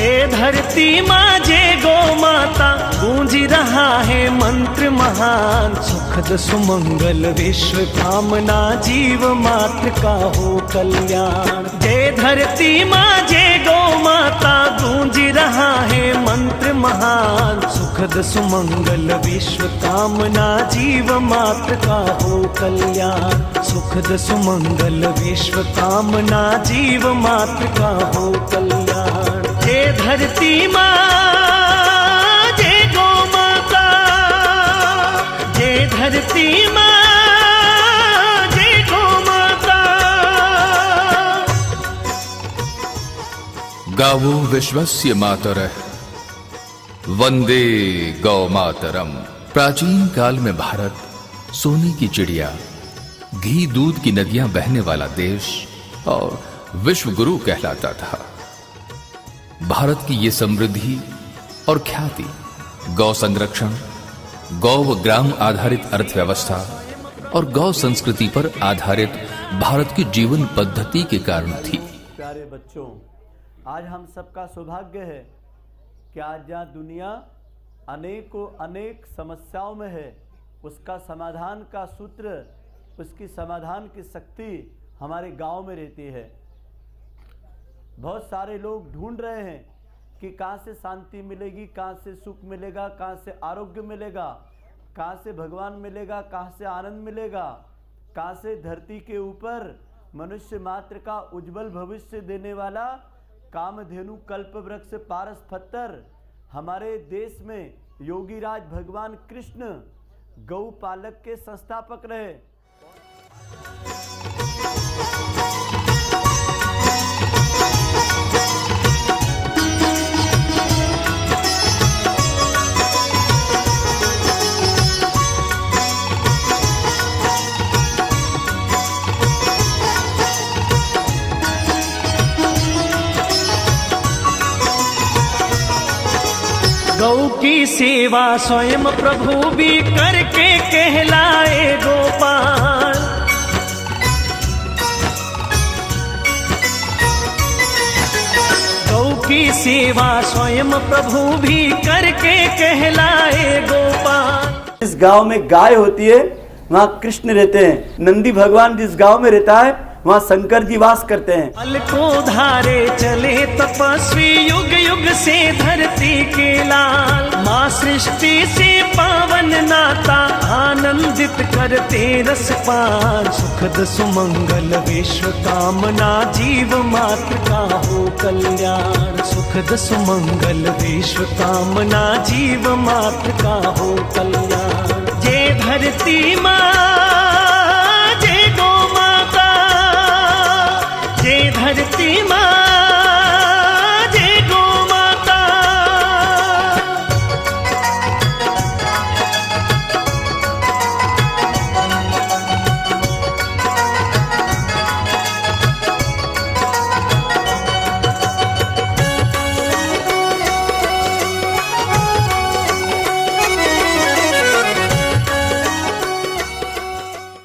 जय धरती माँ जय गौ माता, गूंज रहा है मंत्र महान। सुखद सुमंगल विश्व कामना, जीव मात्र का हो कल्याण। जय धरती माँ जय गौ माता, गूंज रहा है मंत्र महान। सुखद सुमंगल विश्व कामना, जीव मात्र का हो कल्याण। सुखद सुमंगल विश्व कामना, जीव मात्र का हो कल्याण। जय धरती माँ जय गौ माता, जय धरती माँ जय गौ माता। गावो विश्वस्य मातरः, वंदे गौ मातरम। प्राचीन काल में भारत सोने की चिड़िया, घी दूध की नदियां बहने वाला देश और विश्व गुरु कहलाता था। भारत की ये समृद्धि और ख्याति गौ संरक्षण, गौ व ग्राम आधारित अर्थव्यवस्था और गौ संस्कृति पर आधारित भारत की जीवन पद्धति के कारण थी। प्यारे बच्चों, आज हम सबका सौभाग्य है कि आज जहाँ दुनिया अनेक समस्याओं में है, उसका समाधान का सूत्र, उसकी समाधान की शक्ति हमारे गांव में रहती है। बहुत सारे लोग ढूंढ रहे हैं कि कहाँ से शांति मिलेगी, कहाँ से सुख मिलेगा, कहाँ से आरोग्य मिलेगा, कहाँ से भगवान मिलेगा, कहाँ से आनंद मिलेगा, कहाँ से धरती के ऊपर मनुष्य मात्र का उज्जवल भविष्य देने वाला कामधेनु कल्प वृक्ष पारस पत्थर हमारे देश में योगीराज भगवान कृष्ण गौपालक के संस्थापक रहे। गौ की सेवा स्वयं प्रभु भी करके कहलाए गोपाल। गौ की सेवा स्वयं प्रभु भी करके कहलाए गोपाल। जिस गांव में गाय होती है वहाँ कृष्ण रहते हैं। नंदी भगवान जिस गांव में रहता है वहाँ शंकर जी वास करते हैं। फल को धारे चले तपस्वी, युग युग से धरती के लाल। माँ सृष्टि से पावन नाता, आनंदित करते रस पान। सुखद सुमंगल विश्व कामना, जीव मात्र का हो कल्याण। सुखद सुमंगल विश्व कामना, जीव मात्र का हो कल्याण। जय धरती माँ जय गौ माता, जय धरती माँ जय गौ माता।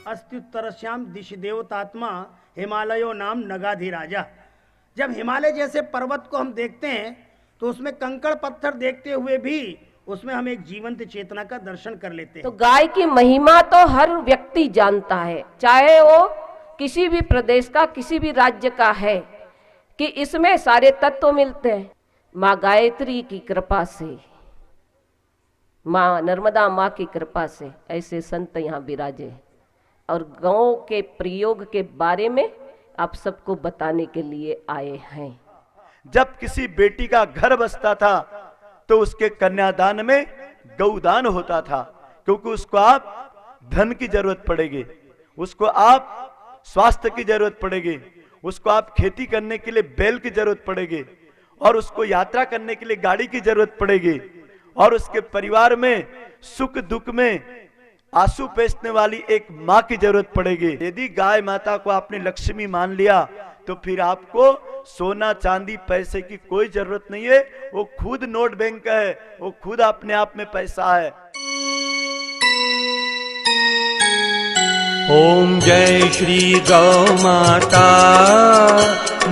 अस्त्युत्तरस्याम दिशि देवतात्मा, हिमालयो नाम नगाधिराजा। जब हिमालय जैसे पर्वत को हम देखते हैं तो उसमें कंकड़ पत्थर देखते हुए भी उसमें हम एक जीवंत चेतना का दर्शन कर लेते हैं। तो गाय की महिमा तो हर व्यक्ति जानता है, चाहे वो किसी भी प्रदेश का, किसी भी राज्य का है, कि इसमें सारे तत्व मिलते हैं। माँ गायत्री की कृपा से, माँ नर्मदा माँ की कृपा से ऐसे संत यहाँ विराजे और गौ के प्रयोग के बारे में आप सबको बताने के लिए आए हैं। जब किसी बेटी का घर बसता था तो उसके कन्यादान में गौदान होता था, क्योंकि उसको आप धन की जरूरत पड़ेगी, उसको आप स्वास्थ्य की जरूरत पड़ेगी, उसको आप खेती करने के लिए बैल की जरूरत पड़ेगी और उसको यात्रा करने के लिए गाड़ी की जरूरत पड़ेगी और उसके परिवार में सुख दुख में आंसू पोंछने वाली एक माँ की जरूरत पड़ेगी। यदि गाय माता को आपने लक्ष्मी मान लिया तो फिर आपको सोना चांदी पैसे की कोई जरूरत नहीं है। वो खुद नोट बैंक है, वो खुद अपने आप में पैसा है। ओम जय श्री गौ माता,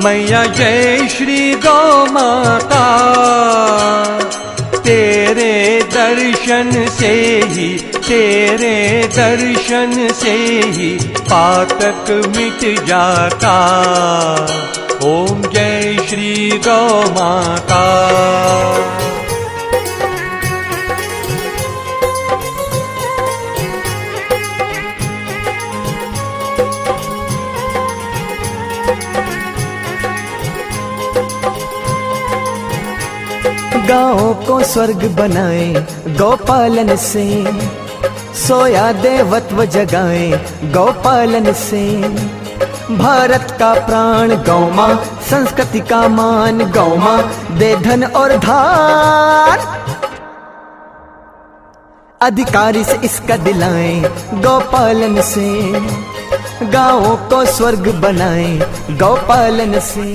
मैया जय श्री गौ माता। दर्शन से ही, तेरे दर्शन से ही पातक मिट जाता। ओम जय श्री गौ माता। गाँव को स्वर्ग बनाए गौपालन से, सोया देवत्व जगाए गौपालन से। भारत का प्राण गौ माँ, संस्कृति का मान गौ माँ, दे धन और धान। अधिकारी से इसका दिलाएं गौपालन से, गाँव को स्वर्ग बनाए गौपालन से।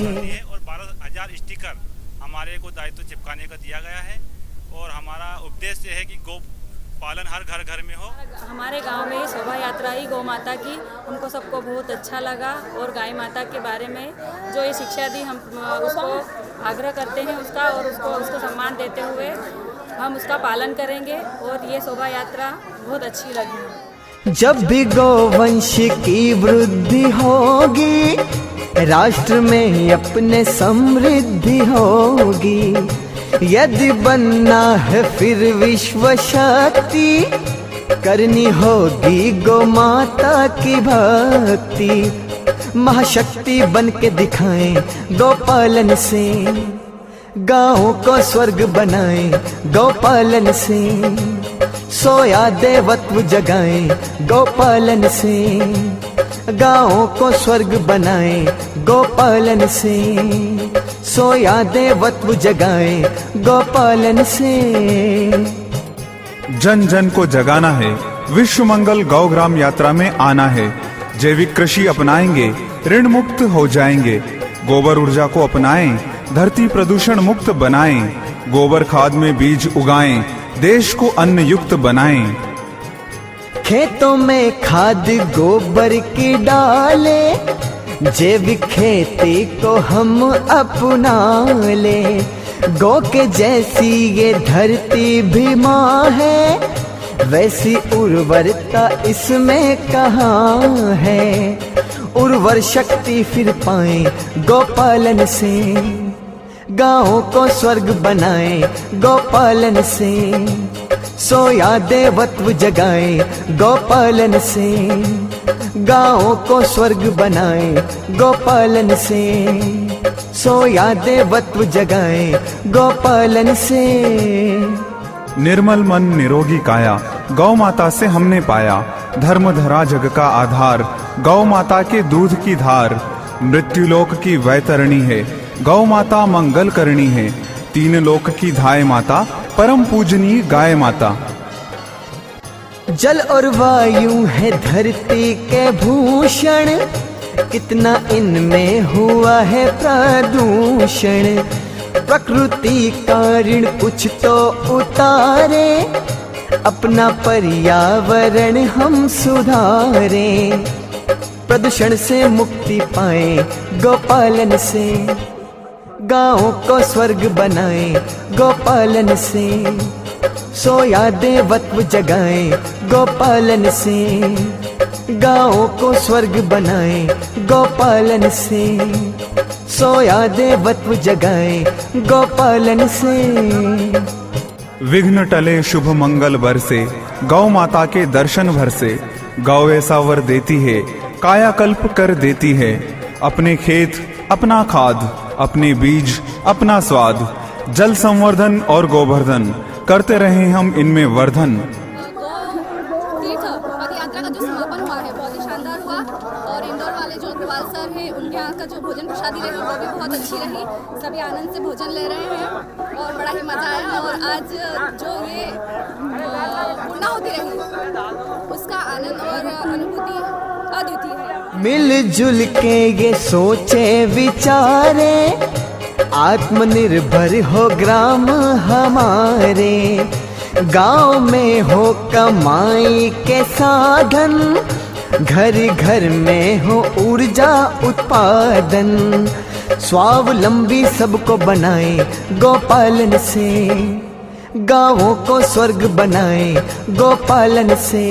और 12,000 स्टिकर हमारे को दायित्व चिपकाने का दिया गया है और हमारा उद्देश्य है कि गौ पालन हर घर घर में हो। हमारे गांव में शोभा यात्रा ही गौ माता की, हमको सबको बहुत अच्छा लगा और गाय माता के बारे में जो ये शिक्षा दी, हम उसको आग्रह करते हैं उसका, और उसको सम्मान देते हुए हम उसका पालन करेंगे और ये शोभा यात्रा बहुत अच्छी लगी। जब भी गौवंश की वृद्धि होगी, राष्ट्र में अपने समृद्धि होगी। यदि बनना है फिर विश्व शक्ति, करनी होगी गौ माता की भक्ति। महाशक्ति बन के दिखाएं गौपालन से, गाँव को स्वर्ग बनाएं गौपालन से। सोया देवत्व जगाएं गौपालन से, गाँव को स्वर्ग बनाएं गौपालन से। सोया देवत्व जगाएं गौपालन से। जन जन को जगाना है, विश्व मंगल गौग्राम यात्रा में आना है। जैविक कृषि अपनाएंगे, ऋण मुक्त हो जाएंगे। गोबर ऊर्जा को अपनाएं, धरती प्रदूषण मुक्त बनाएं। गोबर खाद में बीज उगाएं, देश को अन्न युक्त बनाएं। खेतों में खाद गोबर की डाले, जैविक खेती को हम अपना ले। गौ के जैसी ये धरती भी माँ है, वैसी उर्वरता इसमें कहाँ है। उर्वर शक्ति फिर पाए गौपालन से, गाँव को स्वर्ग बनाए गौपालन से। सोया देवत्व जगाए गौपालन से, गाँव को स्वर्ग बनाए गौपालन से। सोया देवत्व जगाए गौपालन से। निर्मल मन निरोगी काया, गौ माता से हमने पाया। धर्म धरा जग का आधार, गौ माता के दूध की धार। मृत्युलोक की वैतरणी है, गौ माता मंगल करनी है। तीन लोक की धाय माता, परम पूजनीय गाय माता। जल और वायु है धरती के भूषण, कितना इनमें हुआ है प्रदूषण। प्रकृति का ऋण कुछ तो उतारे, अपना पर्यावरण हम सुधारें। प्रदूषण से मुक्ति पाए गौपालन से, गाँव को स्वर्ग बनाए गौपालन से। सोया देवत्व जगाए गौपालन से, गाँव को स्वर्ग बनाए गौपालन से। सोया देवत्व जगाए गौपालन से। विघ्न टले शुभ मंगल बरसे, गौ माता के दर्शन भर से। गौ ऐसा वर देती है, कायाकल्प कर देती है। अपने खेत अपना खाद, अपने बीज अपना स्वाद। जल संवर्धन और गोवर्धन, करते रहे हम इनमें वर्धन। तीर्थ पद यात्रा का जो समापन हुआ है बहुत ही शानदार हुआ, और इंदौर वाले जो अग्रवाल सर हैं उनके यहाँ का जो भोजन प्रसादी रही वो भी बहुत अच्छी रही। सभी आनंद से भोजन ले रहे हैं और बड़ा ही मजा आया। और आज जो ये पूर्णाहुति रही उसका आनंद और अनुभूति अद्वितीय है। मिलजुल के ये सोचे विचारे, आत्मनिर्भर हो ग्राम हमारे। गांव में हो कमाई के साधन, घर घर में हो ऊर्जा उत्पादन। स्वावलंबी सबको बनाए गौपालन से, गाँवों को स्वर्ग बनाए गौपालन से।